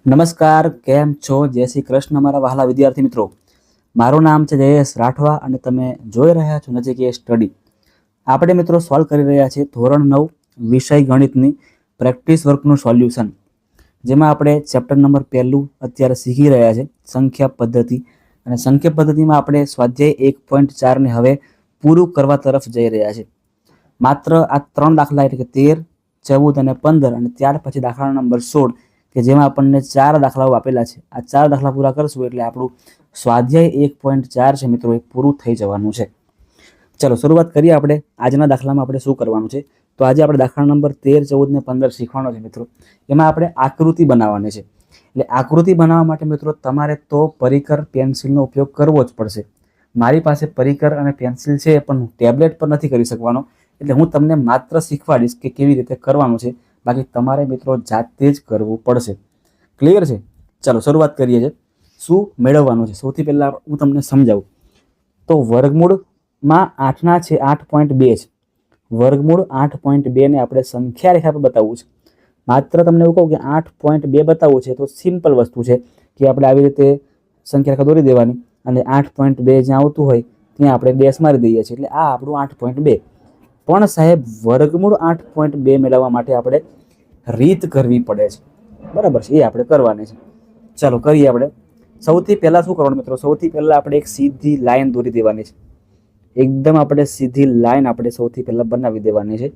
નમસ્કાર, કેમ છો? જય શ્રી કૃષ્ણ મારા વહાલા વિદ્યાર્થી મિત્રો. મારું નામ છે જયેશ રાઠવા અને તમે જોઈ રહ્યા છો નજીક સ્ટડી. આપણે મિત્રો સોલ્વ કરી રહ્યા છીએ ધોરણ 9 વિષય ગણિતની પ્રેક્ટિસ વર્કનું સોલ્યુશન, જેમાં આપણે ચેપ્ટર નંબર 1 અત્યારે શીખી રહ્યા છે સંખ્યા પદ્ધતિ. અને સંખ્યા પદ્ધતિમાં આપણે સ્વાધ્યાય 1.4 ને હવે પૂરું કરવા તરફ જઈ રહ્યા છે. માત્ર આ 3 દાખલા એટલે કે 13, 14 અને 15 અને ત્યાર પછી દાખલા નંબર 16 કે જેમાં આપણને 4 દાખલાઓ આપેલા છે. આ 4 દાખલા પૂરા કરશું એટલે આપણું સ્વાધ્યાય 1.4 છે મિત્રો એ પૂરું થઈ જવાનું છે. ચલો શરૂઆત કરીએ. આપણે આજના દાખલામાં આપણે શું કરવાનું છે, તો આજે આપણે દાખલા નંબર 13, 14 ને 15 શીખવાનો છે મિત્રો. એમાં આપણે આકૃતિ બનાવવાની છે. એટલે આકૃતિ બનાવવા માટે મિત્રો તમારે તો પરિકર પેન્સિલનો ઉપયોગ કરવો જ પડશે. મારી પાસે પરિકર અને પેન્સિલ છે પણ હું ટેબ્લેટ પર નથી કરી શકવાનો, એટલે હું તમને માત્ર શીખવાડીશ કે કેવી રીતે કરવાનું છે. બાકી તમારે મિત્રો જાતે જ કરવું પડશે. ક્લિયર છે? ચાલો શરૂઆત કરીએ છીએ. શું મેળવવાનું છે સૌથી પહેલાં હું તમને સમજાવું તો વર્ગમૂળમાં 8 છે 8.2 છે. વર્ગમૂળ 8.2 ને આપણે સંખ્યા રેખા પર બતાવવું છે. માત્ર તમને એવું કહું કે 8.2 બતાવવું છે તો સિમ્પલ વસ્તુ છે કે આપણે આવી રીતે સંખ્યા રેખા દોરી દેવાની અને 8.2 જ્યાં આવતું હોય ત્યાં આપણે ડેશ મારી દઈએ છીએ, એટલે આ આપણું 8.2. પણ સાહેબ વર્ગમૂળ 8.2 મેળવવા માટે આપણે રીત કરવી પડે છે, બરાબર છે? એ આપણે કરવાની છે. ચાલો કરીએ. આપણે સૌથી પહેલાં શું કરવાનું મિત્રો, સૌથી પહેલાં આપણે એક સીધી લાઈન દોરી દેવાની છે. એકદમ આપણે સીધી લાઈન આપણે સૌથી પહેલાં બનાવી દેવાની છે.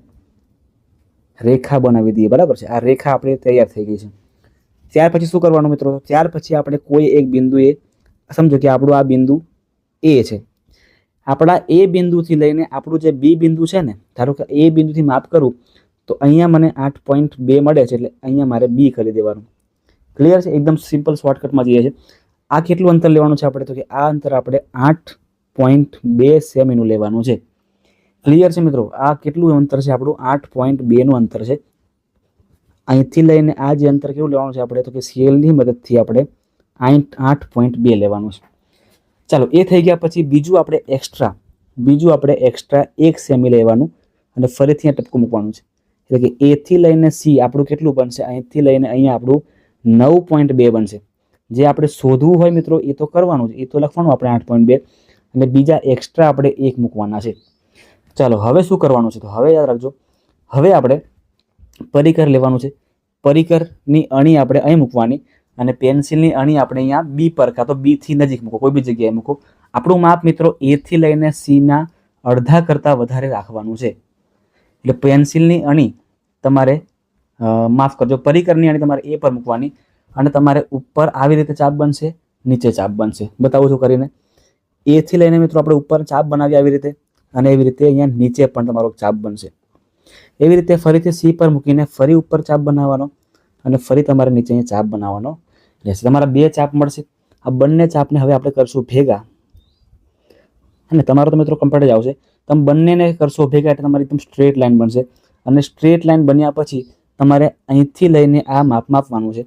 રેખા બનાવી દઈએ, બરાબર છે? આ રેખા આપણે તૈયાર થઈ ગઈ છે. ત્યાર પછી શું કરવાનું મિત્રો, ત્યાર પછી આપણે કોઈ એક બિંદુએ સમજો કે આપણું આ બિંદુ એ છે. આપણા એ બિંદુથી લઈને આપણું જે બી બિંદુ છે ને, ધારો કે એ બિંદુથી માપ કરું તો અહીંયા મને 8.2 મળે છે, એટલે અહીંયા મારે બી કરી દેવાનું. ક્લિયર છે? એકદમ સિમ્પલ શોર્ટકટમાં જઈએ છે. આ કેટલું અંતર લેવાનું છે આપણે, તો કે આ અંતર આપણે 8.2 સેમીનું લેવાનું છે. ક્લિયર છે મિત્રો? આ કેટલું અંતર છે આપણું? 8.2 નું અંતર છે. અહીંથી લઈને આ જે અંતર કેવું લેવાનું છે આપણે, તો કે સ્કેલની મદદથી આપણે 8.2 લેવાનું છે. ચાલો એ થઈ ગયા પછી બીજું આપણે એક્સ્ટ્રા 1 સેમી લેવાનું અને ફરીથી અહીંયા ટપકું મૂકવાનું છે. એટલે કે એ થી લઈને સી આપણું કેટલું બનશે, અહીંથી લઈને અહીંયા આપણું 9.2 બનશે. જે આપણે શોધવું હોય મિત્રો એ તો કરવાનું છે, એ તો લખવાનું આપણે 8.2 અને બીજા એક્સ્ટ્રા આપણે 1 મૂકવાના છે. ચાલો હવે શું કરવાનું છે, તો હવે યાદ રાખજો, હવે આપણે પરિકર લેવાનું છે. પરિકરની અણી આપણે અહીં મૂકવાની અને પેન્સિલની અણી આપણે અહીંયા બી પર કાં તો બી થી નજીક મૂકો, કોઈ બી જગ્યાએ મૂકો. આપણું માપ મિત્રો એ થી લઈને સી ના અડધા કરતાં વધારે રાખવાનું છે. એટલે પેન્સિલની અણી તમારે માફ કરજો, પરિકરની અણી તમારે એ પર મૂકવાની અને તમારે ઉપર આવી રીતે ચાપ બનશે, નીચે ચાપ બનશે. બતાવું છું કરીને. એ થી લઈને મિત્રો આપણે ઉપર ચાપ બનાવીએ આવી રીતે અને એવી રીતે અહીંયા નીચે પણ તમારો ચાપ બનશે. એવી રીતે ફરીથી સી પર મૂકીને ફરી ઉપર ચાપ બનાવવાનો અને ફરી તમારે નીચે અહીંયા ચાપ બનાવવાનો રહેશે. તમારા 2 ચાપ મળશે. આ બંને ચાપને હવે આપણે કરશું ભેગા અને તમારો તો મિત્રો કમ્પ્લીટ જ આવશે. તમે બંનેને કરશો ભેગા એટલે તમારી એકદમ સ્ટ્રેટ લાઈન બનશે અને સ્ટ્રેટ લાઈન બન્યા પછી તમારે અહીંથી લઈને આ માપ માપવાનું છે.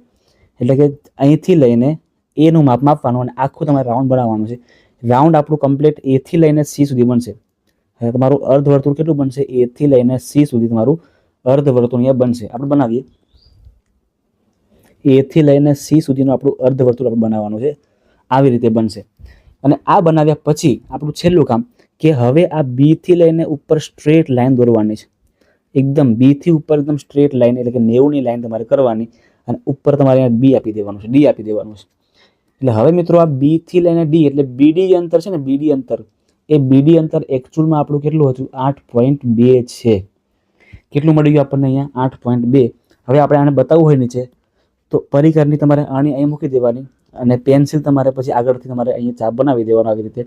એટલે કે અહીંથી લઈને એનું માપ માપવાનું અને આખું તમારે રાઉન્ડ બનાવવાનું છે. રાઉન્ડ આપણું કમ્પ્લીટ એ થી લઈને સી સુધી બનશે. હવે તમારું અર્ધવર્તુળ કેટલું બનશે, એ થી લઈને સી સુધી તમારું અર્ધવર્તુળ અહીંયા બનશે. આપણે બનાવીએ. એ થી લઈને સી સુધીનું આપણું અર્ધવર્તુળ આપણે બનાવવાનું છે. આવી રીતે બનશે. અને આ બનાવ્યા પછી આપણું છેલ્લું કામ કે હવે આ બી થી લઈને ઉપર સ્ટ્રેટ લાઈન દોરવાની છે. એકદમ બી થી ઉપર એકદમ સ્ટ્રેટ લાઈન એટલે કે 90ની લાઈન તમારે કરવાની અને ઉપર તમારે અહીંયા બી આપી દેવાનું છે, ડી આપી દેવાનું છે. એટલે હવે મિત્રો આ બી થી લઈને ડી એટલે બીડી અંતર છે ને, બીડી અંતર, એ બીડી અંતર એકચ્યુઅલમાં આપણું કેટલું હતું, 8.2 છે. કેટલું મળી ગયું આપણને અહીંયા? 8.2. હવે આપણે આને બતાવવું હોય નીચે તો પરિકરની તમારે આની અહીં મૂકી દેવાની અને પેન્સિલ તમારે પછી આગળથી તમારે અહીંયા ચાપ બનાવી દેવાનો આવી રીતે.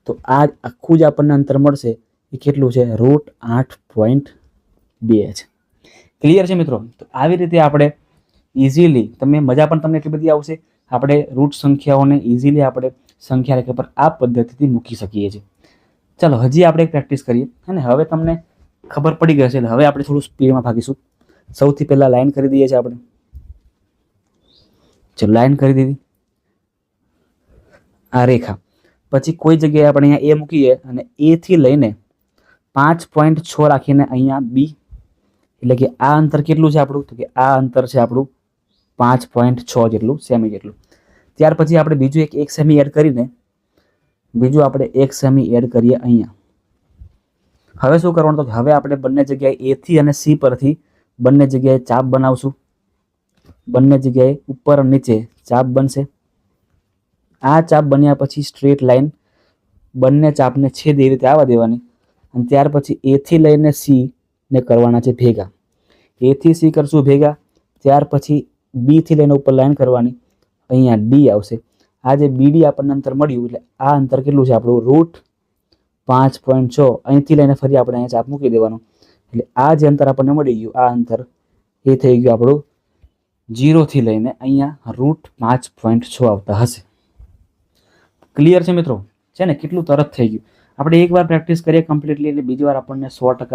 તો આ આખું જ આપણને અંતર મળશે એ કેટલું છે, √8.2 છે. ક્લિયર છે મિત્રો? તો આવી રીતે આપણે ઇઝીલી, તમે મજા પણ તમને એટલી બધી આવશે, આપણે રૂટ સંખ્યાઓને ઇઝીલી આપણે સંખ્યા રેખા પર આ પદ્ધતિથી મૂકી શકીએ છીએ. ચાલો હજી આપણે એક પ્રેક્ટિસ કરીએ અને હવે તમને ખબર પડી ગઈ છે. હવે આપણે થોડું સ્પીડમાં ભાગીશું. સૌથી પહેલાં લાઈન કરી દઈએ છીએ આપણે. ચલો લાઈન કરી દીધી. આ રેખા પછી કોઈ જગ્યાએ આપણે અહીંયા એ મૂકીએ અને એ થી લઈને 5.6 રાખીને અહીંયા બી, એટલે કે આ અંતર કેટલું છે આપણું, તો કે આ અંતર છે આપણું 5.6 જેટલું સેમી જેટલું. ત્યાર પછી આપણે બીજું એક સેમી એડ કરીને એક સેમી એડ કરીએ અહીંયા. હવે શું કરવાનું, તો હવે આપણે બંને જગ્યાએ A થી અને C પરથી બંને જગ્યાએ ચાપ બનાવશું. બંને જગ્યાએ ઉપર અને નીચે ચાપ બનશે. આ ચાપ બન્યા પછી સ્ટ્રેટ લાઈન બંને ચાપને છેદ એ રીતે આવવા દેવાની અને ત્યાર પછી A થી લઈને C ને કરવાના છે ભેગા. A થી C કરશું ભેગા, ત્યાર પછી B થી લઈને ઉપર લાઈન કરવાની, અહીંયા D આવશે. આ જે BD આપણને અંતર મળ્યું એટલે આ અંતર કેટલું છે આપણું √5.6. અહીંથી લઈને ફરી આપણે અહીંયા ચાપ મૂકી દેવાનું એટલે આ જે અંતર આપણને મળી ગયું આ અંતર એ થઈ ગયું આપણું 0 થી લઈને અહીંયા √5.6 આવતા હશે. ક્લિયર છે મિત્રો? છે ને? કેટલું તરત થઈ ગયું. આપણે એકવાર પ્રેક્ટિસ કરીએ કમ્પ્લીટલી એટલે બીજી વાર આપણને 100%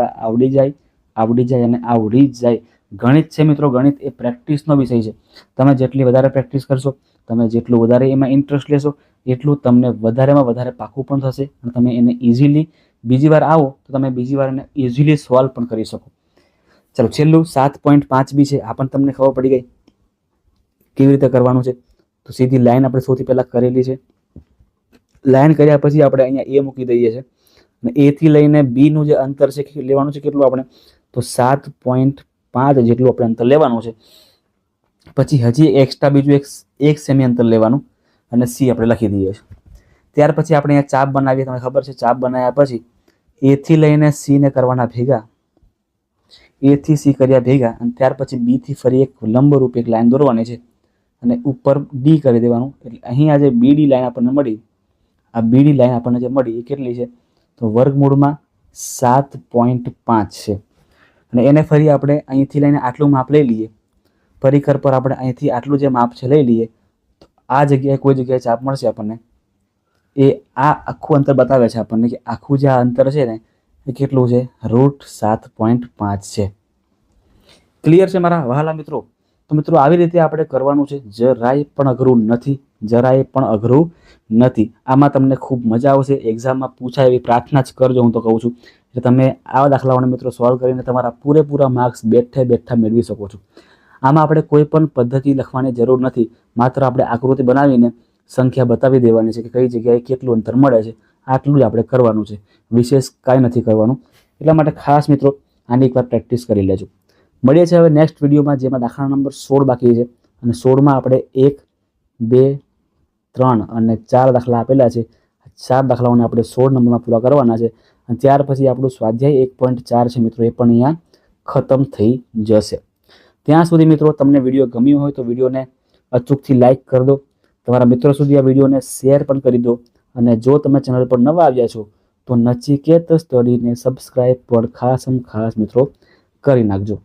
આવડી જાય અને આવડી જ જાય. ગણિત છે મિત્રો, ગણિત એ પ્રેક્ટિસનો વિષય છે. તમે જેટલી વધારે પ્રેક્ટિસ કરશો, તમે જેટલું વધારે એમાં ઇન્ટરેસ્ટ લેશો એટલું તમને વધારેમાં વધારે પાકું પણ થશે અને તમે એને ઇઝીલી બીજી વાર આવો તો તમે બીજી વાર એને ઇઝીલી સોલ્વ પણ કરી શકો. ચલો છેલ્લું 7.5 બી છે. આ પણ તમને ખબર પડી ગઈ કેવી રીતે કરવાનું છે. તો સીધી લાઈન આપણે સૌથી પહેલાં કરેલી છે. લાઈન કર્યા પછી આપણે અહીંયા A મૂકી દઈએ છીએ અને A થી લઈને B નું જે અંતર છે લેવાનું છે કેટલું આપણે, તો 7.5 જેટલું આપણે અંતર લેવાનું છે. પછી હજી એક્સ્ટ્રા બીજું એક સેમી અંતર લેવાનું અને C આપણે લખી દઈએ છીએ. ત્યાર પછી આપણે અહીંયા ચાપ બનાવીએ. તમને ખબર છે ચાપ બનાવ્યા પછી A થી લઈને C ને કરવાના ભેગા, A થી C કર્યા ભેગા અને ત્યાર પછી B થી ફરી એક લંબરૂપ એક લાઈન દોરવાની છે અને ઉપર D કરી દેવાનું. એટલે અહીંયા જે BD લાઈન આપણને મળી, આ BD લાઈન આપણને જે મળી એ કેટલી છે, તો વર્ગમૂળમાં 7.5 છે. અને એને ફરી આપણે અહીંથી લઈને આટલું માપ લઈ લઈએ. પરિકર પર આપણે અહીંથી આટલું જે માપ છે લઈ લઈએ તો આ જગ્યાએ કોઈ જગ્યાએ ચાપ મળશે આપણને એ આ આખું અંતર બતાવે છે આપણને કે આખું જે આ અંતર છે ને એ કેટલું છે, √7.5 છે. ક્લિયર છે મારા વહાલા મિત્રો? તો મિત્રો આવી રીતે આપણે કરવાનું છે. જરાય પણ અઘરું નથી. આમાં તમને ખૂબ મજા આવશે. એક્ઝામમાં પૂછાય એવી પ્રાર્થના જ કરજો, હું તો કહું છું. એટલે તમે આવા દાખલાઓને મિત્રો સોલ્વ કરીને તમારા પૂરેપૂરા માર્ક્સ બેઠા મેળવી શકો છો. આમાં આપણે કોઈ પણ પદ્ધતિ લખવાની જરૂર નથી. માત્ર આપણે આકૃતિ બનાવીને સંખ્યા બતાવી દેવાની છે કે કઈ જગ્યાએ કેટલું અંતર મળે છે. આટલું જ આપણે કરવાનું છે. વિશેષ કાંઈ નથી કરવાનું. એટલા માટે ખાસ મિત્રો આની એકવાર પ્રેક્ટિસ કરી લેજો. મળીએ છીએ હવે નેક્સ્ટ વિડીયોમાં, જેમાં દાખલા નંબર 16 બાકી છે અને 16માં આપણે 1, 2, 3 અને 4 દાખલા આપેલા છે. 4 દાખલાઓને આપણે 16 નંબરમાં પૂરા કરવાના છે અને ત્યાર પછી આપણું સ્વાધ્યાય 1.4 છે મિત્રો, એ પણ અહીંયા ખતમ થઈ જશે. ત્યાં સુધી મિત્રો તમને વિડીયો ગમ્યો હોય તો વિડીયોને અચૂકથી લાઇક કરી દો. તમારા મિત્રો સુધી આ વિડીયોને શેર પણ કરી દો અને જો તમે ચેનલ પર નવા આવ્યા છો તો નચિકેત સ્ટડીને સબસ્ક્રાઈબ પણ ખાસ મિત્રો કરી નાખજો.